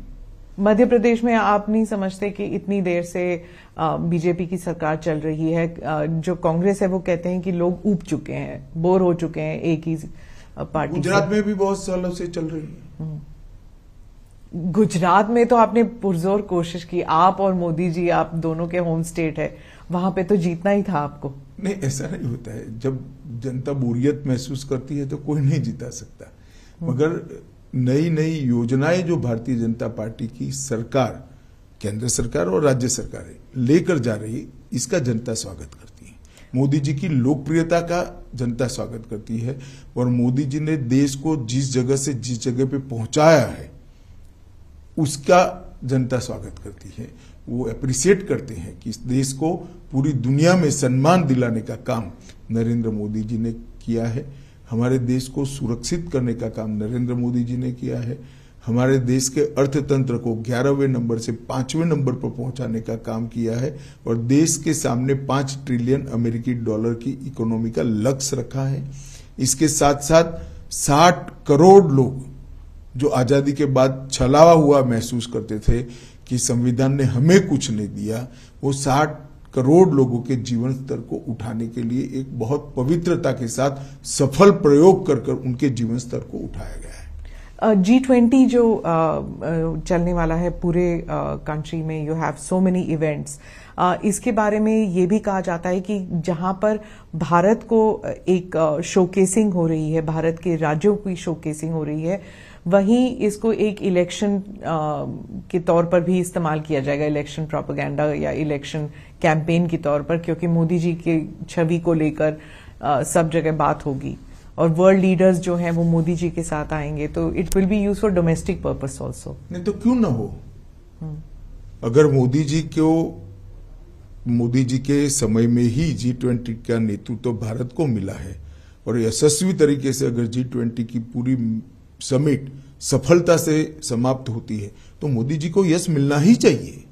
मध्य प्रदेश में आप नहीं समझते कि इतनी देर से बीजेपी की सरकार चल रही है, जो कांग्रेस है वो कहते हैं कि लोग ऊब चुके हैं, बोर हो चुके हैं एक ही पार्टी। गुजरात में भी बहुत सालों से चल रही है। गुजरात में तो आपने पुरजोर कोशिश की, आप और मोदी जी, आप दोनों के होम स्टेट है, वहां पे तो जीतना ही था आपको। नहीं, ऐसा नहीं होता है। जब जनता बोरियत महसूस करती है तो कोई नहीं जीता सकता, मगर नई नई योजनाएं जो भारतीय जनता पार्टी की सरकार, केंद्र सरकार और राज्य सरकारें लेकर जा रही, इसका जनता स्वागत करती है। मोदी जी की लोकप्रियता का जनता स्वागत करती है, और मोदी जी ने देश को जिस जगह से जिस जगह पे पहुंचाया है उसका जनता स्वागत करती है। वो अप्रिशिएट करते हैं कि इस देश को पूरी दुनिया में सम्मान दिलाने का काम नरेंद्र मोदी जी ने किया है। हमारे देश को सुरक्षित करने का काम नरेंद्र मोदी जी ने किया है। हमारे देश के अर्थतंत्र को 11वें नंबर से 5वें नंबर पर पहुंचाने का काम किया है, और देश के सामने 5 ट्रिलियन अमेरिकी डॉलर की इकोनॉमी का लक्ष्य रखा है। इसके साथ साथ 60 करोड़ लोग जो आजादी के बाद छलावा हुआ महसूस करते थे कि संविधान ने हमें कुछ नहीं दिया, वो 60 करोड़ लोगों के जीवन स्तर को उठाने के लिए एक बहुत पवित्रता के साथ सफल प्रयोग कर उनके जीवन स्तर को उठाया गया है। G20 जो चलने वाला है पूरे कंट्री में, you have so many events, इसके बारे में ये भी कहा जाता है कि जहां पर भारत को एक शोकेसिंग हो रही है, भारत के राज्यों की शोकेसिंग हो रही है, वहीं इसको एक इलेक्शन के तौर पर भी इस्तेमाल किया जाएगा, इलेक्शन प्रोपेगेंडा या इलेक्शन कैंपेन के तौर पर, क्योंकि मोदी जी की छवि को लेकर सब जगह बात होगी और वर्ल्ड लीडर्स जो हैं वो मोदी जी के साथ आएंगे, तो it will be use for domestic purpose also. नहीं तो क्यों ना हो। अगर मोदी जी के समय में ही G20 का नेतृत्व भारत को मिला है और यशस्वी तरीके से अगर G20 की पूरी समिट सफलता से समाप्त होती है तो मोदी जी को यश मिलना ही चाहिए।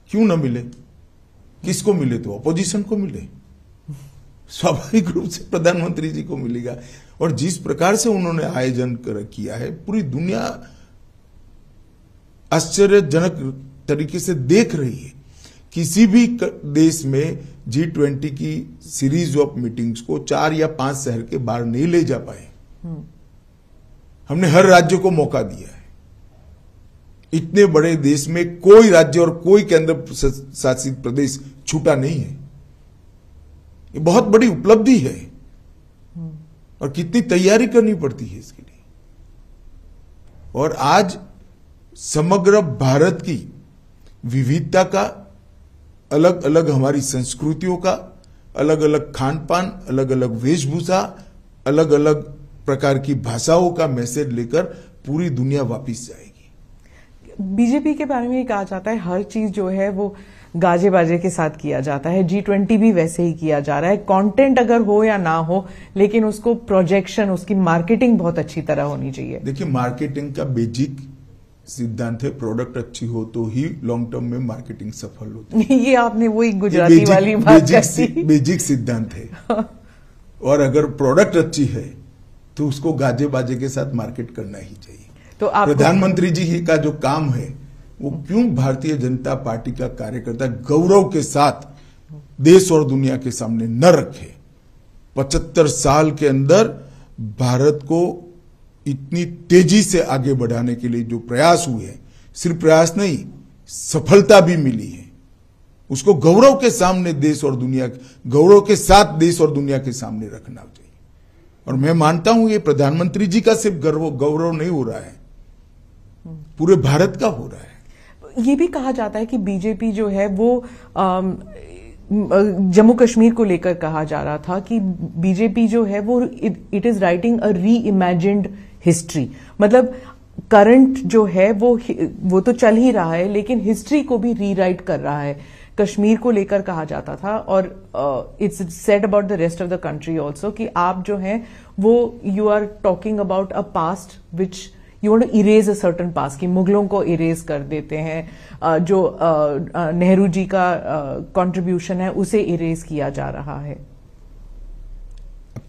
क्यों ना मिले? किसको मिले? तो अपोजिशन को मिले, स्वाभाविक रूप से प्रधानमंत्री जी को मिलेगा। और जिस प्रकार से उन्होंने आयोजन किया है, पूरी दुनिया आश्चर्यजनक तरीके से देख रही है। किसी भी देश में G20 की सीरीज ऑफ मीटिंग्स को 4 या 5 शहर के बाहर नहीं ले जा पाए। हमने हर राज्य को मौका दिया है। इतने बड़े देश में कोई राज्य और कोई केंद्र शासित प्रदेश छूटा नहीं है। ये बहुत बड़ी उपलब्धि है और कितनी तैयारी करनी पड़ती है इसके लिए। और आज समग्र भारत की विविधता का, अलग अलग हमारी संस्कृतियों का, अलग अलग खान पान, अलग अलग वेशभूषा, अलग अलग प्रकार की भाषाओं का मैसेज लेकर पूरी दुनिया वापिस जाएगी। बीजेपी के बारे में ये कहा जाता है हर चीज जो है वो गाजे बाजे के साथ किया जाता है, G20 भी वैसे ही किया जा रहा है। कंटेंट अगर हो या ना हो, लेकिन उसको प्रोजेक्शन, उसकी मार्केटिंग बहुत अच्छी तरह होनी चाहिए। देखिए, मार्केटिंग का बेसिक सिद्धांत है, प्रोडक्ट अच्छी हो तो ही लॉन्ग टर्म में मार्केटिंग सफल होती है। ये आपने वही गुजराती वाली बात कही। बेसिक सिद्धांत है। और अगर प्रोडक्ट अच्छी है तो उसको गाजे बाजे के साथ मार्केट करना ही चाहिए। तो प्रधानमंत्री जी का जो काम है वो क्यों भारतीय जनता पार्टी का कार्यकर्ता गौरव के साथ देश और दुनिया के सामने न रखे। 75 साल के अंदर भारत को इतनी तेजी से आगे बढ़ाने के लिए जो प्रयास हुए हैं, सिर्फ प्रयास नहीं, सफलता भी मिली है, उसको गौरव के सामने देश और दुनिया, गौरव के साथ देश और दुनिया के सामने रखना चाहिए। और मैं मानता हूं ये प्रधानमंत्री जी का सिर्फ गौरव नहीं हो रहा है, पूरे भारत का हो रहा है। ये भी कहा जाता है कि बीजेपी जो है वो जम्मू कश्मीर को लेकर कहा जा रहा था कि बीजेपी जो है वो इट इज राइटिंग अ री इमेजिन्ड हिस्ट्री। मतलब करंट जो है वो तो चल ही रहा है, लेकिन हिस्ट्री को भी रीराइट कर रहा है। कश्मीर को लेकर कहा जाता था और it's said about the rest of the country also कि आप जो हैं वो you are talking about a past which you want to erase a certain past, कि मुगलों को इरेज कर देते हैं, जो नेहरू जी का कंट्रीब्यूशन है उसे इरेज किया जा रहा है।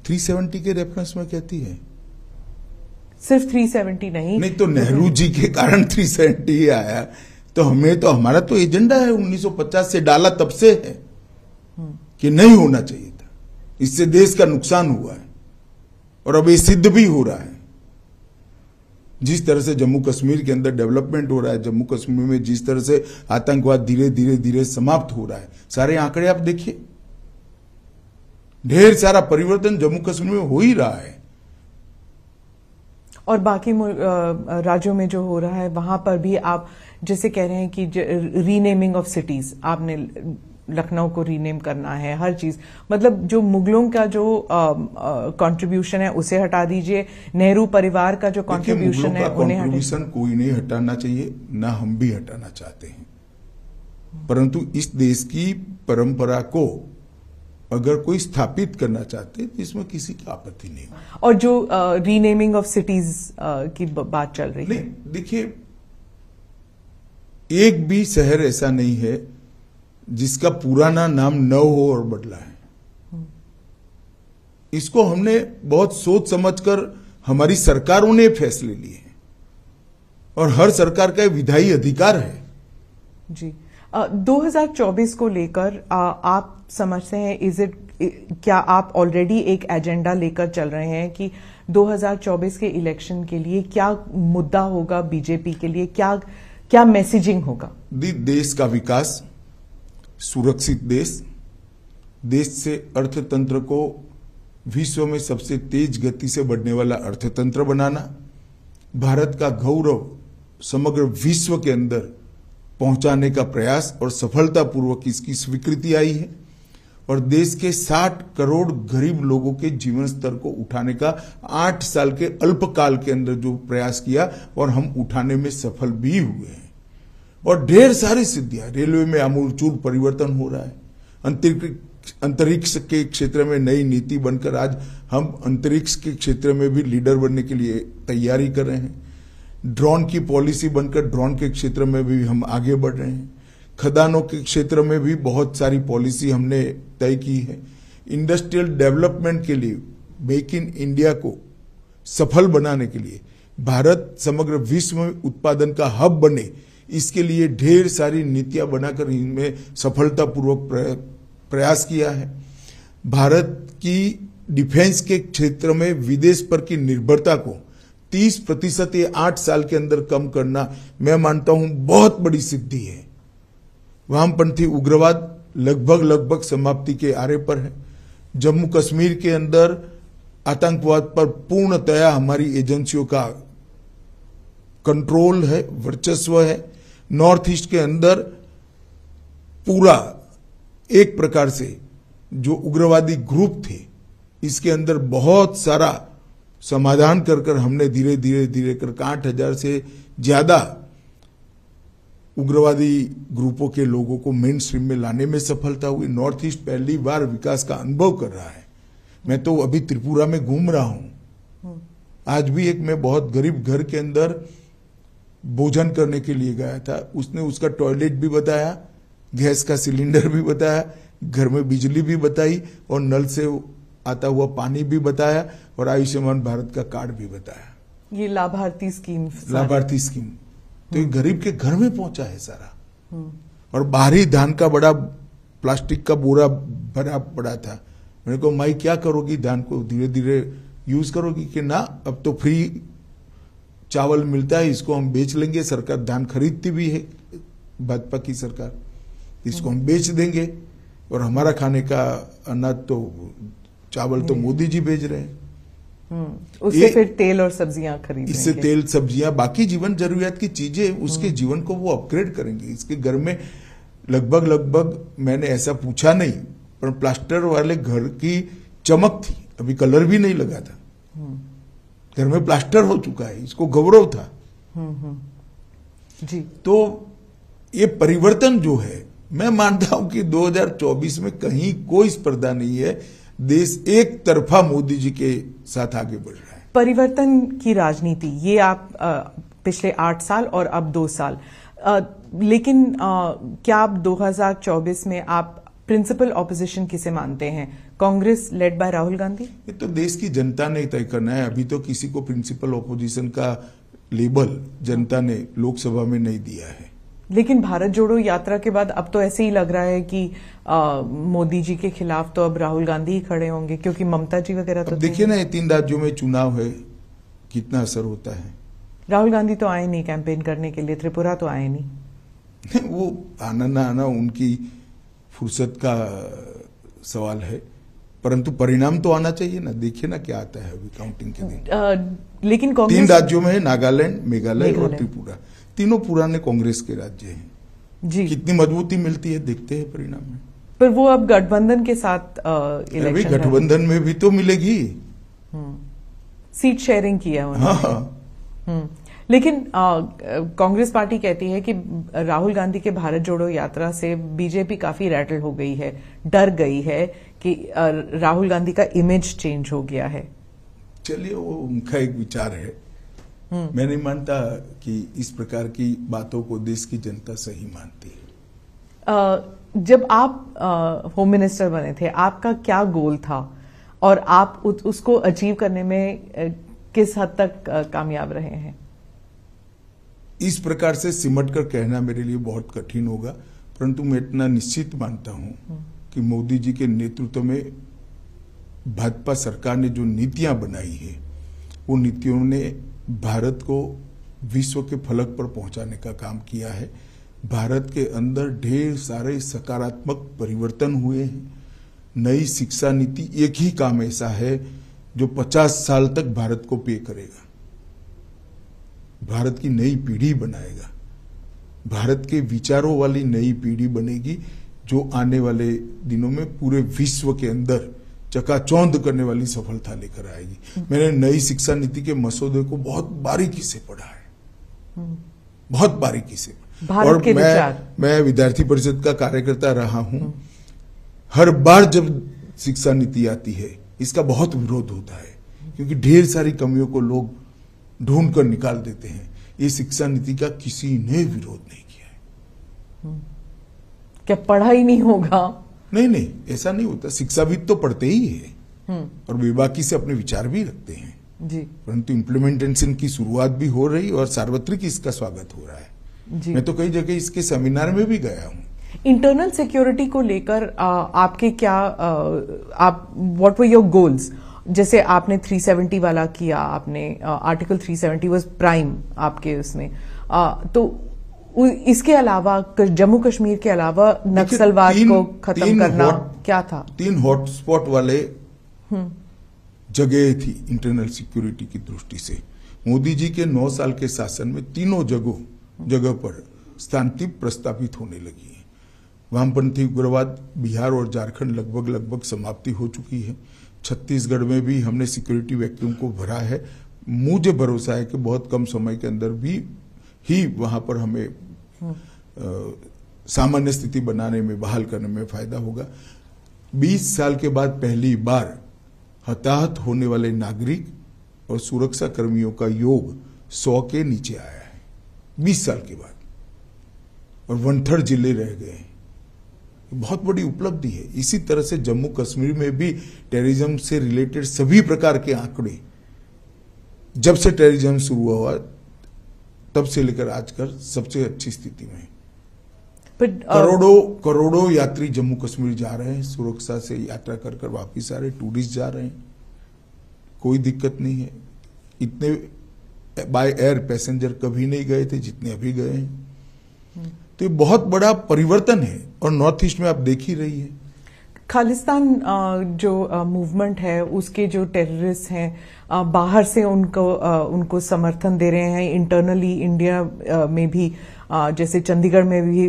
370 के रेफरेंस में कहती है, सिर्फ 370 नहीं तो नेहरू जी के कारण 370 ही आया। तो हमारा तो एजेंडा है 1950 से डाला तब से है कि नहीं होना चाहिए था, इससे देश का नुकसान हुआ है और अब ये सिद्ध भी हो रहा है। जिस तरह से जम्मू कश्मीर के अंदर डेवलपमेंट हो रहा है, जम्मू कश्मीर में जिस तरह से आतंकवाद धीरे धीरे धीरे समाप्त हो रहा है, सारे आंकड़े आप देखिए, ढेर सारा परिवर्तन जम्मू कश्मीर में हो ही रहा है। और बाकी राज्यों में जो हो रहा है वहां पर भी आप जैसे कह रहे हैं कि रीनेमिंग ऑफ सिटीज, आपने लखनऊ को रीनेम करना है, हर चीज, मतलब जो मुगलों का जो कंट्रीब्यूशन है उसे हटा दीजिए, नेहरू परिवार का जो कंट्रीब्यूशन है उन्हें कंट्रीब्यूशन कोई नहीं हटाना चाहिए, ना हम भी हटाना चाहते हैं, परंतु इस देश की परंपरा को अगर कोई स्थापित करना चाहते तो इसमें किसी की आपत्ति नहीं। और जो रीनेमिंग ऑफ सिटीज की बात चल रही है, देखिए एक भी शहर ऐसा नहीं है जिसका पुराना नाम न हो और बदला है। इसको हमने बहुत सोच समझकर हमारी सरकारों ने फैसले लिए हैं और हर सरकार का विधायी अधिकार है। जी, 2024 को लेकर आप समझते हैं क्या आप ऑलरेडी एक एजेंडा लेकर चल रहे हैं कि 2024 के इलेक्शन के लिए क्या मुद्दा होगा बीजेपी के लिए, क्या मैसेजिंग होगा? देश का विकास, सुरक्षित देश से अर्थतंत्र को विश्व में सबसे तेज गति से बढ़ने वाला अर्थतंत्र बनाना, भारत का गौरव समग्र विश्व के अंदर पहुंचाने का प्रयास और सफलतापूर्वक इसकी स्वीकृति आई है, और देश के 60 करोड़ गरीब लोगों के जीवन स्तर को उठाने का 8 साल के अल्पकाल के अंदर जो प्रयास किया और हम उठाने में सफल भी हुए हैं। और ढेर सारी सिद्धियां, रेलवे में आमूलचूल परिवर्तन हो रहा है, अंतरिक्ष के क्षेत्र में नई नीति बनकर आज हम अंतरिक्ष के क्षेत्र में भी लीडर बनने के लिए तैयारी कर रहे हैं, ड्रोन की पॉलिसी बनकर ड्रोन के क्षेत्र में भी हम आगे बढ़ रहे हैं, खदानों के क्षेत्र में भी बहुत सारी पॉलिसी हमने तय की है, इंडस्ट्रियल डेवलपमेंट के लिए मेक इन इंडिया को सफल बनाने के लिए, भारत समग्र विश्व में उत्पादन का हब बने, इसके लिए ढेर सारी नीतियां बनाकर इनमें सफलतापूर्वक प्रयास किया है। भारत की डिफेंस के क्षेत्र में विदेश पर की निर्भरता को 30% ये 8 साल के अंदर कम करना मैं मानता हूं बहुत बड़ी सिद्धि है। वामपंथी उग्रवाद लगभग समाप्ति के आरे पर है। जम्मू कश्मीर के अंदर आतंकवाद पर पूर्णतया हमारी एजेंसियों का कंट्रोल है, वर्चस्व है। नॉर्थ ईस्ट के अंदर पूरा एक प्रकार से जो उग्रवादी ग्रुप थे, इसके अंदर बहुत सारा समाधान कर हमने धीरे धीरे कर 8,000 से ज्यादा उग्रवादी ग्रुपों के लोगों को मेन स्ट्रीम में लाने में सफलता हुई। नॉर्थ ईस्ट पहली बार विकास का अनुभव कर रहा है। मैं तो अभी त्रिपुरा में घूम रहा हूं, आज भी एक मैं बहुत गरीब घर के अंदर भोजन करने के लिए गया था, उसने उसका टॉयलेट भी बताया, गैस का सिलेंडर भी बताया, घर में बिजली भी बताई और नल से आता हुआ पानी भी बताया और आयुष्मान भारत का कार्ड भी बताया। ये लाभार्थी स्कीम तो ये गरीब के घर में पहुंचा है सारा। और बाहरी धान का बड़ा प्लास्टिक का बोरा भरा पड़ा था। मैंने कहा माई क्या करोगी, धान को धीरे धीरे यूज करोगी कि ना, अब तो फ्री चावल मिलता है, इसको हम बेच लेंगे। सरकार धान खरीदती भी है, भाजपा की सरकार, इसको हम बेच देंगे और हमारा खाने का अनाज तो चावल तो मोदी जी भेज रहे हैं। उससे फिर तेल और सब्जियां खरीदेंगे, इससे तेल सब्जियां बाकी जीवन जरूरियात की चीजें उसके जीवन को वो अपग्रेड करेंगे। इसके घर में लगभग मैंने ऐसा पूछा नहीं, पर प्लास्टर वाले घर की चमक थी, अभी कलर भी नहीं लगा था, घर में प्लास्टर हो चुका है, इसको गौरव था। जी। तो ये परिवर्तन जो है, मैं मानता हूं कि 2024 में कहीं कोई स्पर्धा नहीं है, देश एक तरफा मोदी जी के साथ आगे बढ़ रहा है। परिवर्तन की राजनीति, ये आप पिछले 8 साल और अब 2 साल, लेकिन क्या आप 2024 में आप प्रिंसिपल ऑपोजिशन किसे मानते हैं? Congress led by Rahul Gandhi? ये तो देश की जनता ने तय करना है। अभी तो किसी को प्रिंसिपल ऑपोजिशन का लेबल जनता ने लोकसभा में नहीं दिया है। लेकिन भारत जोड़ो यात्रा के बाद अब तो ऐसे ही लग रहा है कि मोदी जी के खिलाफ तो अब राहुल गांधी ही खड़े होंगे, क्योंकि ममता जी वगैरह तो देखिए ना, ये 3 राज्यों में चुनाव है, कितना असर होता है। राहुल गांधी तो आए नहीं कैंपेन करने के लिए, त्रिपुरा तो आए नहीं। वो आना ना आना उनकी फुर्सत का सवाल है, परंतु परिणाम तो आना चाहिए ना। देखिए ना क्या आता है अभी काउंटिंग के दिन। लेकिन 3 राज्यों में है, नागालैंड, मेघालय और त्रिपुरा, तीनों पुराने कांग्रेस के राज्य हैं जी। कितनी मजबूती मिलती है देखते हैं परिणाम में। पर वो अब गठबंधन के साथ इलेक्शन, गठबंधन में भी तो मिलेगी, सीट शेयरिंग किया उन्होंने। हाँ। लेकिन कांग्रेस पार्टी कहती है कि राहुल गांधी के भारत जोड़ो यात्रा से बीजेपी काफी रैटल हो गई है, डर गई है कि राहुल गांधी का इमेज चेंज हो गया है। चलिए, वो उनका एक विचार है। मैं नहीं मानता कि इस प्रकार की बातों को देश की जनता सही मानती है। जब आप होम मिनिस्टर बने थे, आपका क्या गोल था और आप उसको अचीव करने में किस हद तक कामयाब रहे हैं? इस प्रकार से सिमट कर कहना मेरे लिए बहुत कठिन होगा, परंतु मैं इतना निश्चित मानता हूं कि मोदी जी के नेतृत्व में भाजपा सरकार ने जो नीतियां बनाई है, वो नीतियों ने भारत को विश्व के फलक पर पहुंचाने का काम किया है। भारत के अंदर ढेर सारे सकारात्मक परिवर्तन हुए हैं। नई शिक्षा नीति एक ही काम ऐसा है जो 50 साल तक भारत को पे करेगा, भारत की नई पीढ़ी बनाएगा, भारत के विचारों वाली नई पीढ़ी बनेगी जो आने वाले दिनों में पूरे विश्व के अंदर चकाचौंध करने वाली सफलता लेकर आएगी। मैंने नई शिक्षा नीति के मसौदे को बहुत बारीकी से पढ़ा है, बहुत बारीकी से। और मैं विद्यार्थी परिषद का कार्यकर्ता रहा हूं। हर बार जब शिक्षा नीति आती है इसका बहुत विरोध होता है, क्योंकि ढेर सारी कमियों को लोग ढूंढ कर निकाल देते हैं। ये शिक्षा नीति का किसी ने विरोध नहीं किया है। क्या पढ़ा ही नहीं होगा? नहीं, ऐसा नहीं होता। शिक्षाविद तो पढ़ते ही है और बेबाकी से अपने विचार भी रखते हैं जी, परंतु इम्प्लीमेंटेशन की शुरुआत भी हो रही और सार्वत्रिक इसका स्वागत हो रहा है जी। मैं तो कई जगह इसके सेमिनार में भी गया हूं। इंटरनल सिक्योरिटी को लेकर आपके क्या आप व्हाट वर योर गोल्स? जैसे आपने 370 वाला किया, आपने आर्टिकल 370 वाज प्राइम आपके उसमें, तो इसके अलावा जम्मू कश्मीर के अलावा नक्सलवाद को खत्म करना क्या था? 3 हॉटस्पॉट वाले जगह थी इंटरनल सिक्योरिटी की दृष्टि से। मोदी जी के 9 साल के शासन में तीनों जगह पर शांति प्रस्तापित होने लगी है। वामपंथी उग्रवाद बिहार और झारखंड लगभग समाप्ति हो चुकी है। छत्तीसगढ़ में भी हमने सिक्योरिटी वैक्यूम को भरा है। मुझे भरोसा है कि बहुत कम समय के अंदर भी ही वहां पर हमें सामान्य स्थिति बनाने में, बहाल करने में फायदा होगा। 20 साल के बाद पहली बार हताहत होने वाले नागरिक और सुरक्षा कर्मियों का योग 100 के नीचे आया है 20 साल के बाद, और 1/3 जिले रह गए। बहुत बड़ी उपलब्धि है। इसी तरह से जम्मू कश्मीर में भी टेररिज्म से रिलेटेड सभी प्रकार के आंकड़े, जब से टेररिज्म शुरू हुआ तब से लेकर आजकल सबसे अच्छी स्थिति में। करोड़ों यात्री जम्मू कश्मीर जा रहे हैं, सुरक्षा से यात्रा कर कर वापिस आ रहे, टूरिस्ट जा रहे हैं, कोई दिक्कत नहीं है। इतने बाय एयर पैसेंजर कभी नहीं गए थे जितने अभी गए हैं। तो ये बहुत बड़ा परिवर्तन है और नॉर्थ ईस्ट में आप देख ही रही है। खालिस्तान जो मूवमेंट है, उसके जो टेररिस्ट हैं बाहर से उनको समर्थन दे रहे हैं। इंटरनली इंडिया में भी जैसे चंडीगढ़ में भी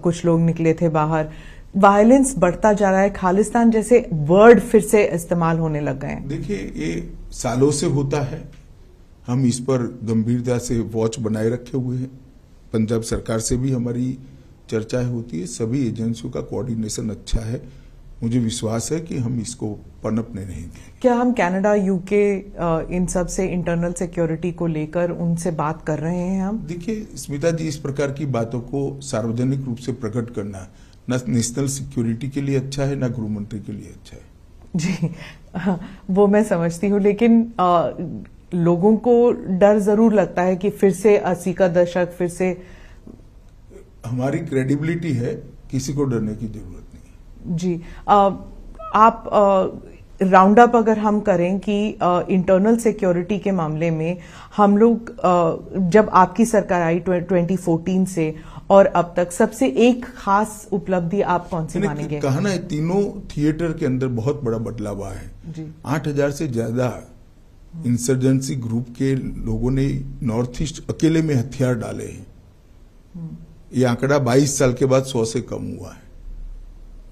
कुछ लोग निकले थे बाहर। वायलेंस बढ़ता जा रहा है, खालिस्तान जैसे वर्ड फिर से इस्तेमाल होने लग गए हैं। देखिए, ये सालों से होता है। हम इस पर गंभीरता से वॉच बनाए रखे हुए हैं। पंजाब सरकार से भी हमारी चर्चाएं होती है। सभी एजेंसियों का कोऑर्डिनेशन अच्छा है। मुझे विश्वास है कि हम इसको पनपने नहीं देंगे। क्या हम कनाडा, यूके इन सब से इंटरनल सिक्योरिटी को लेकर उनसे बात कर रहे हैं हम? देखिए स्मिता जी, इस प्रकार की बातों को सार्वजनिक रूप से प्रकट करना न नेशनल सिक्योरिटी के लिए अच्छा है, न गृह मंत्री के लिए अच्छा है। जी, वो मैं समझती हूँ, लेकिन लोगों को डर जरूर लगता है कि फिर से 80 का दशक फिर से। हमारी क्रेडिबिलिटी है, किसी को डरने की जरूरत नहीं। जी, आप राउंड अप अगर हम करें कि इंटरनल सिक्योरिटी के मामले में हम लोग जब आपकी सरकार आई 2014 से और अब तक सबसे एक खास उपलब्धि आप कौन सी मानेंगे? कहा ना, तीनों थिएटर के अंदर बहुत बड़ा बदलाव आया है। 8000 से ज्यादा इंसर्जेंसी ग्रुप के लोगों ने नॉर्थ ईस्ट अकेले में हथियार डाले हैं। ये आंकड़ा 22 साल के बाद 100 से कम हुआ है।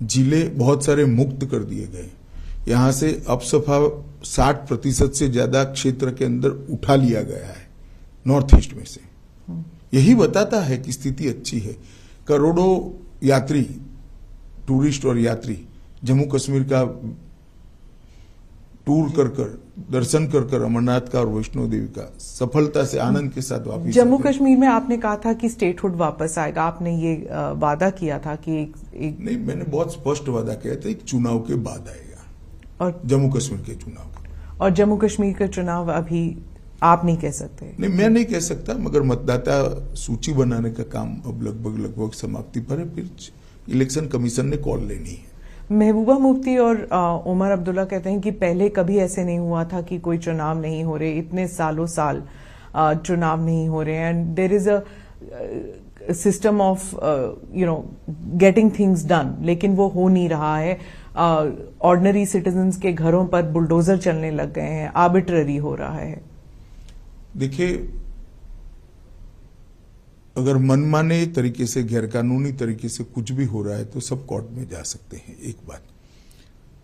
जिले बहुत सारे मुक्त कर दिए गए। यहां से अब सफा 60% से ज्यादा क्षेत्र के अंदर उठा लिया गया है नॉर्थ ईस्ट में से। यही बताता है कि स्थिति अच्छी है। करोड़ों यात्री, टूरिस्ट और यात्री जम्मू कश्मीर का टूर कर दर्शन कर अमरनाथ का और वैष्णो देवी का सफलता से आनंद के साथ वापस। जम्मू कश्मीर में आपने कहा था कि स्टेटहुड वापस आएगा। आपने ये वादा किया था कि नहीं, मैंने बहुत स्पष्ट वादा किया था, एक चुनाव के बाद आएगा, और जम्मू कश्मीर के चुनाव। और जम्मू कश्मीर के चुनाव अभी आप नहीं कह सकते? नहीं, मैं नहीं कह सकता, मगर मतदाता सूची बनाने का काम अब लगभग समाप्ति पर है। फिर इलेक्शन कमीशन ने कॉल लेनी है। महबूबा मुफ्ती और उमर अब्दुल्ला कहते हैं कि पहले कभी ऐसे नहीं हुआ था कि कोई चुनाव नहीं हो रहे, इतने सालों साल चुनाव नहीं हो रहे, and there is a system of getting things done, लेकिन वो हो नहीं रहा है। ऑर्डिनरी सिटीजन्स के घरों पर बुलडोजर चलने लग गए हैं, आर्बिट्ररी हो रहा है। देखिए, अगर मनमाने तरीके से, गैरकानूनी तरीके से कुछ भी हो रहा है तो सब कोर्ट में जा सकते हैं। एक बात,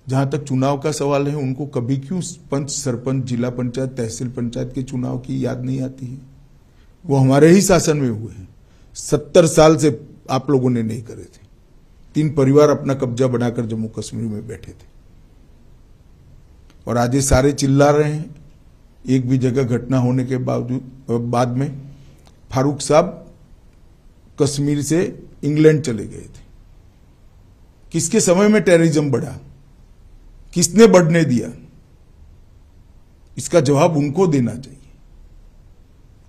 जहां तक चुनाव का सवाल है, उनको कभी क्यों पंच, सरपंच, जिला पंचायत, तहसील पंचायत के चुनाव की याद नहीं आती है? वो हमारे ही शासन में हुए हैं। 70 साल से आप लोगों ने नहीं करे थे। 3 परिवार अपना कब्जा बनाकर जम्मू कश्मीर में बैठे थे, और आज ये सारे चिल्ला रहे हैं। एक भी जगह घटना होने के बाद में फारूक साहब कश्मीर से इंग्लैंड चले गए थे। किसके समय में टेररिज्म बढ़ा? किसने बढ़ने दिया? इसका जवाब उनको देना चाहिए।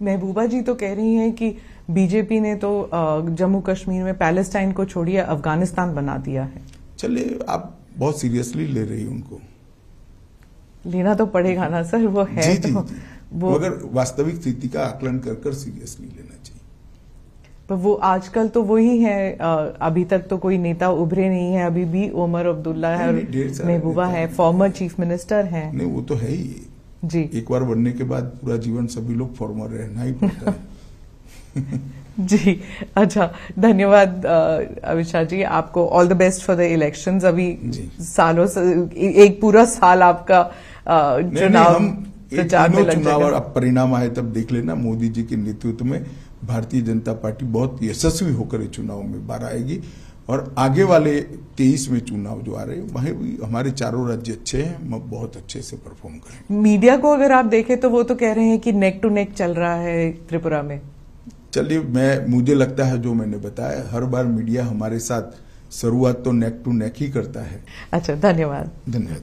महबूबा जी तो कह रही हैं कि बीजेपी ने तो जम्मू कश्मीर में पैलेस्टाइन को छोड़िए अफगानिस्तान बना दिया है। चलिए, आप बहुत सीरियसली ले रही हैं उनको। लेना तो पड़ेगा ना सर, वो है जी, तो जी। वो मगर वास्तविक स्थिति का आकलन कर सीरियसली लेना चाहिए। पर वो आजकल तो वही है, अभी तक तो कोई नेता उभरे नहीं है। अभी भी उमर अब्दुल्ला है और महबूबा है, फॉर्मर चीफ मिनिस्टर हैं। नहीं, वो तो है ही जी। एक बार बनने के बाद पूरा जीवन सभी लोग फॉर्मर रहना ही पड़ता है। जी, अच्छा, धन्यवाद अविशा जी, आपको all the best for the elections. अभी सालों से एक पूरा साल आपका चुनाव प्रचार में लग चुनाव जाएगा। अब परिणाम आए तब देख लेना। मोदी जी के नेतृत्व में भारतीय जनता पार्टी बहुत यशस्वी होकर इस चुनाव में बाहर आएगी, और आगे वाले 23 में चुनाव जो आ रहे हैं वहीं भी हमारे चारों राज्य अच्छे हैं, हम बहुत अच्छे से परफॉर्म करेंगे। मीडिया को अगर आप देखें तो वो तो कह रहे हैं कि नेक टू नेक चल रहा है त्रिपुरा में। चलिए, मुझे लगता है जो मैंने बताया, हर बार मीडिया हमारे साथ शुरुआत तो नेक टू नेक ही करता है। अच्छा, धन्यवाद। धन्यवाद।